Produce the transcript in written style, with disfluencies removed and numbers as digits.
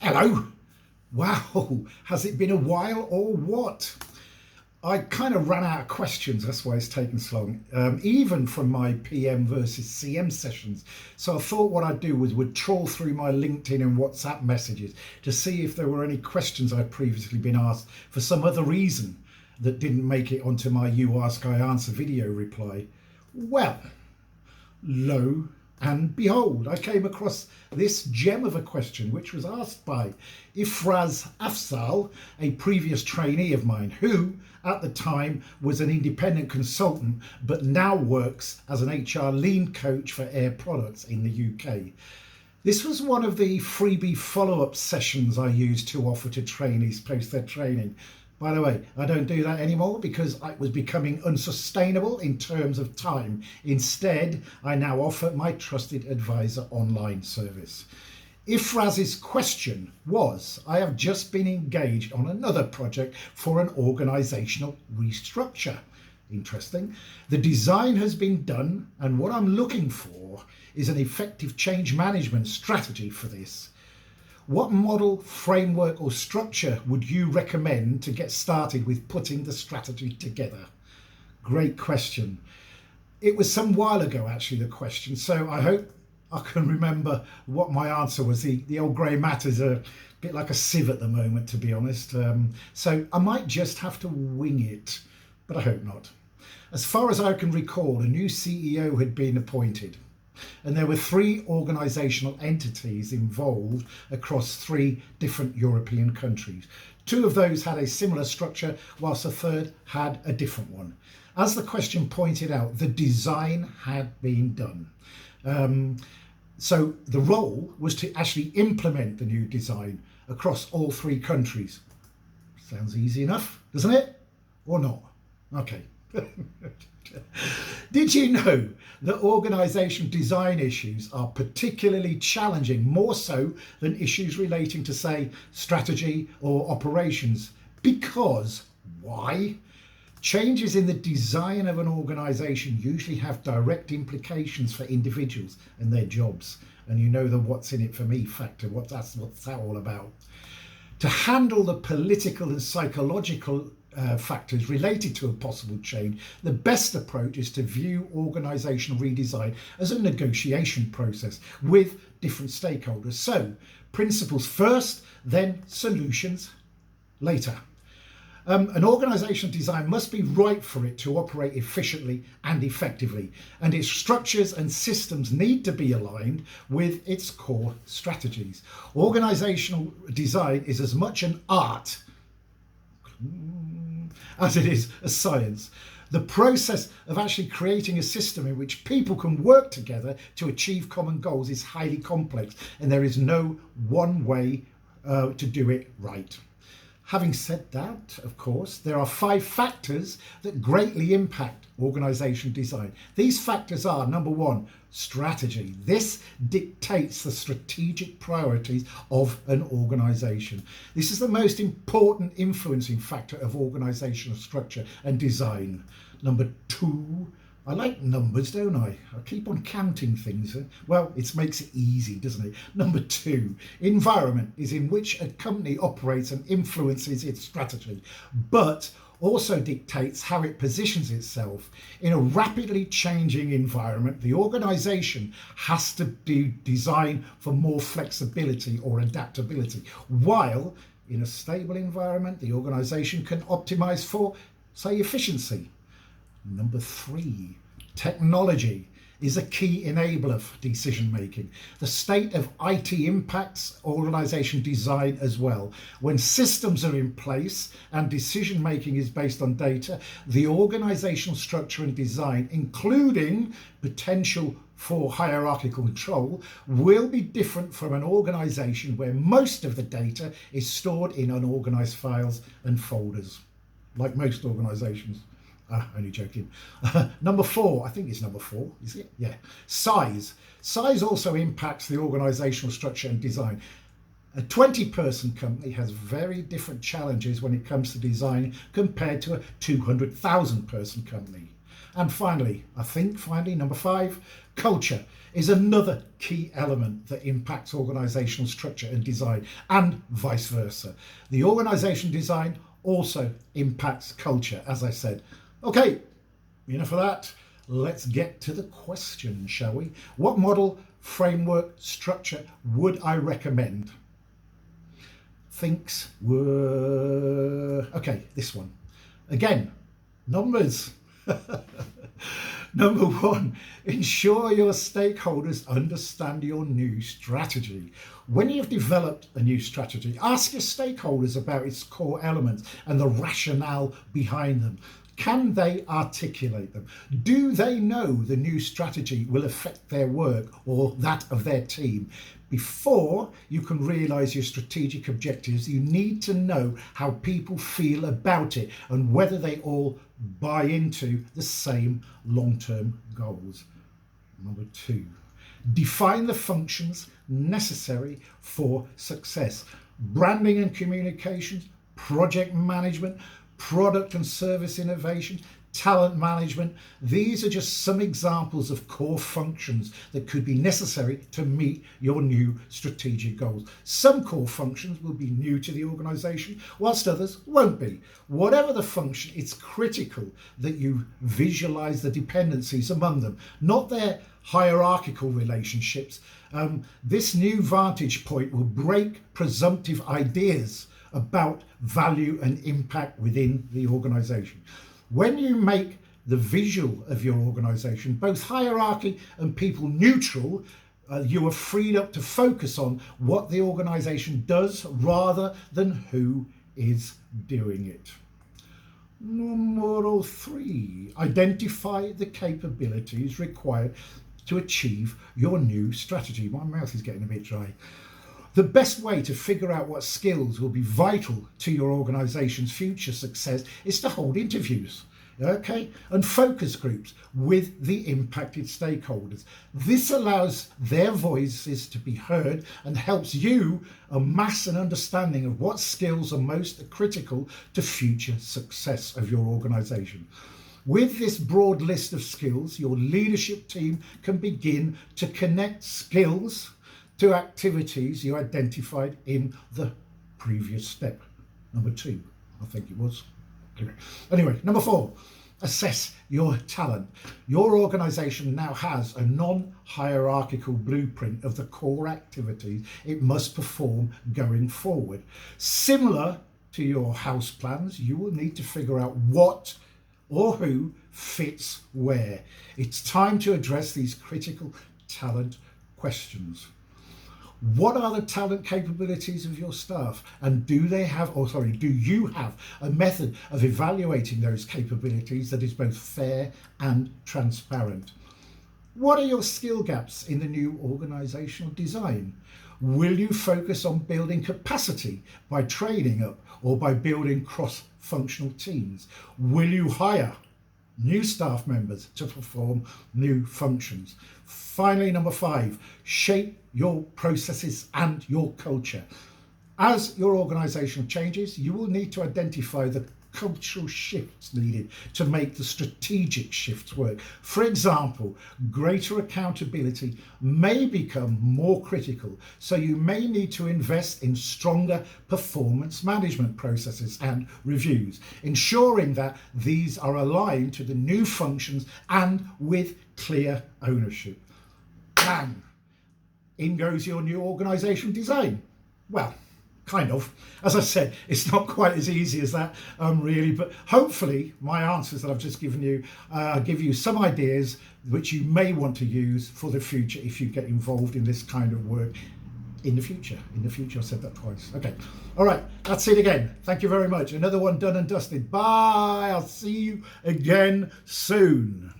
Hello. Wow, has it been a while or what? I kind of ran out of questions, that's why it's taken so long, even from my PM versus CM sessions. So I thought what I'd do would trawl through my LinkedIn and WhatsApp messages to see if there were any questions I'd previously been asked for some other reason that didn't make it onto my UAsk, IAnswer video reply. Well, lo and behold, I came across this gem of a question which was asked by Ifraz Afzal, a previous trainee of mine who at the time was an independent consultant but now works as an HR lean coach for Air Products in the UK. This was one of the freebie follow-up sessions I used to offer to trainees post their training. By the way, I don't do that anymore because it was becoming unsustainable in terms of time. Instead, I now offer my trusted advisor online service. Ifraz's question was, I have just been engaged on another project for an organisational restructure. Interesting. The design has been done and what I'm looking for is an effective change management strategy for this. What model, framework or structure would you recommend to get started with putting the strategy together? Great question. It was some while ago actually, the question, so I hope I can remember what my answer was. The old grey matter's a bit like a sieve at the moment, to be honest. So I might just have to wing it, but I hope not. As far as I can recall, a new CEO had been appointed. And there were 3 organisational entities involved across 3 different European countries. 2 of those had a similar structure, whilst a third had a different one. As the question pointed out, the design had been done. So the role was to actually implement the new design across all 3 countries. Sounds easy enough, doesn't it? Or not? Okay. Did you know that organisation design issues are particularly challenging, more so than issues relating to, say, strategy or operations? Because why? Changes in the design of an organisation usually have direct implications for individuals and their jobs. And you know the what's in it for me factor, what's that all about. To handle the political and psychological factors related to a possible change, the best approach is to view organisational redesign as a negotiation process with different stakeholders. So, principles first, then solutions later. An organisational design must be right for it to operate efficiently and effectively, and its structures and systems need to be aligned with its core strategies. Organisational design is as much an art as it is a science. The process of actually creating a system in which people can work together to achieve common goals is highly complex, and there is no one way to do it right. Having said that, of course, there are 5 factors that greatly impact organisation design. These factors are, number 1, strategy. This dictates the strategic priorities of an organisation. This is the most important influencing factor of organisational structure and design. Number 2, I like numbers, don't I? I keep on counting things. Well, it makes it easy, doesn't it? Number 2, environment is in which a company operates and influences its strategy, but also dictates how it positions itself. In a rapidly changing environment, the organisation has to be designed for more flexibility or adaptability, while in a stable environment, the organisation can optimise for, say, efficiency. Number 3, technology is a key enabler for decision making. The state of IT impacts organisation design as well. When systems are in place and decision making is based on data, the organisational structure and design, including potential for hierarchical control, will be different from an organisation where most of the data is stored in unorganised files and folders, like most organisations. Only joking. Number 4, I think it's number 4, is it? Yeah. Size. Size also impacts the organisational structure and design. A 20-person company has very different challenges when it comes to design compared to a 200,000 person company. And finally, number 5, culture is another key element that impacts organisational structure and design, and vice versa. The organisation design also impacts culture, as I said. Okay, enough of that. Let's get to the question, shall we? What model, framework, structure would I recommend? Thinks were... Okay, this one. Again, numbers. Number 1, ensure your stakeholders understand your new strategy. When you've developed a new strategy, ask your stakeholders about its core elements and the rationale behind them. Can they articulate them? Do they know the new strategy will affect their work or that of their team? Before you can realise your strategic objectives, you need to know how people feel about it and whether they all buy into the same long-term goals. Number 2, define the functions necessary for success. Branding and communications, project management, product and service innovation, talent management. These are just some examples of core functions that could be necessary to meet your new strategic goals. Some core functions will be new to the organisation, whilst others won't be. Whatever the function, it's critical that you visualise the dependencies among them, not their hierarchical relationships. This new vantage point will break presumptive ideas about value and impact within the organisation. When you make the visual of your organisation both hierarchy and people neutral, you are freed up to focus on what the organisation does rather than who is doing it. Number 3, identify the capabilities required to achieve your new strategy. My mouth is getting a bit dry. The best way to figure out what skills will be vital to your organisation's future success is to hold interviews, okay, and focus groups with the impacted stakeholders. This allows their voices to be heard and helps you amass an understanding of what skills are most critical to future success of your organisation. With this broad list of skills, your leadership team can begin to connect skills to activities you identified in the previous step. Number 2, I think it was. Anyway, number 4, assess your talent. Your organisation now has a non-hierarchical blueprint of the core activities it must perform going forward. Similar to your house plans, you will need to figure out what or who fits where. It's time to address these critical talent questions. What are the talent capabilities of your staff, and do you have a method of evaluating those capabilities that is both fair and transparent? What are your skill gaps in the new organisational design? Will you focus on building capacity by training up or by building cross-functional teams? Will you hire new staff members to perform new functions? Finally, number 5, shape your processes and your culture. As your organisation changes, you will need to identify the cultural shifts needed to make the strategic shifts work. For example, greater accountability may become more critical, so you may need to invest in stronger performance management processes and reviews, ensuring that these are aligned to the new functions and with clear ownership. Bang! In goes your new organisation design. Well, kind of. As I said, it's not quite as easy as that, really, but hopefully my answers that I've just given you give you some ideas which you may want to use for the future if you get involved in this kind of work in the future. I said that twice. Okay. All right. That's it again. Thank you very much. Another one done and dusted. Bye. I'll see you again soon.